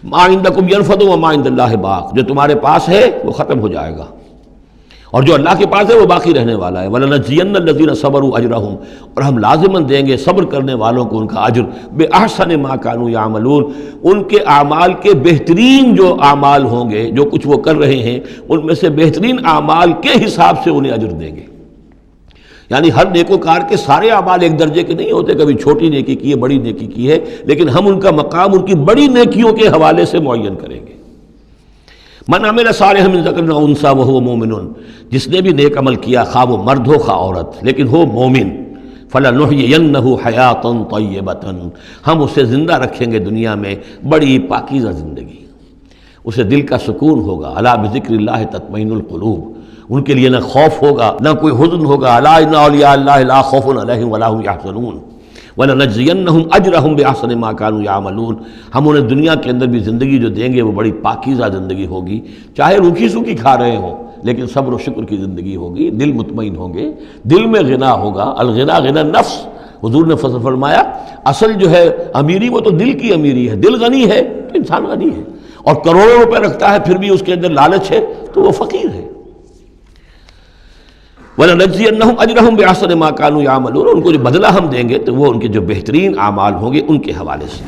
ما عندکم ینفد وما عند اللہ باق، جو تمہارے پاس ہے وہ ختم ہو جائے گا، اور جو اللہ کے پاس ہے وہ باقی رہنے والا ہے۔ وَلَنَجْزِيَنَّ الَّذِينَ صَبَرُوا أَجْرَهُمْ، اور ہم لازماً دیں گے صبر کرنے والوں کو ان کا اجر، بِأَحْسَنِ مَا كَانُوا يَعْمَلُونَ، ان کے اعمال کے بہترین جو اعمال ہوں گے، جو کچھ وہ کر رہے ہیں ان میں سے بہترین اعمال کے حساب سے انہیں اجر دیں گے۔ یعنی ہر نیکوکار کے سارے اعمال ایک درجے کے نہیں ہوتے، کبھی چھوٹی نیکی کی ہے، بڑی نیکی کی ہے، لیکن ہم ان کا مقام ان کی بڑی نیکیوں کے حوالے سے معین کریں گے۔ من عمل صالحا من ذکر او انثی وهو مؤمن، جس نے بھی نیک عمل کیا، خواہ وہ مرد ہو خواہ عورت، لیکن ہو مومن، فلنحینہ حیاۃ طیبۃ، ہم اسے زندہ رکھیں گے دنیا میں بڑی پاکیزہ زندگی، اسے دل کا سکون ہوگا۔ الا بذکر اللہ تطمئن القلوب، ان کے لیے نہ خوف ہوگا نہ کوئی حزن ہوگا۔ الا ان اولیاء اللہ لا خوف علیہم ولا هم يحزنون وَلَنَجْزِيَنَّهُمْ أَجْرَهُمْ بِأَحْسَنِ مَا كَانُوا يَعْمَلُونَ، ہم انہیں دنیا کے اندر بھی زندگی جو دیں گے وہ بڑی پاکیزہ زندگی ہوگی، چاہے روکھی سوکھی کھا رہے ہوں لیکن صبر و شکر کی زندگی ہوگی، دل مطمئن ہوں گے، دل میں غنا ہوگا۔ الغنا غنا نفس، حضور نے فرمایا اصل جو ہے امیری وہ تو دل کی امیری ہے، دل غنی ہے تو انسان غنی ہے، اور کروڑوں روپے رکھتا ہے پھر بھی اس کے اندر لالچ ہے تو وہ فقیر ہے۔ وَلَنَجْزِيَنَّهُمْ أَجْرَهُمْ بِأَحْسَنِ مَا كَانُوا يَعْمَلُونَ، ان کو جو بدلہ ہم دیں گے تو وہ ان کے جو بہترین اعمال ہوں گے ان کے حوالے سے۔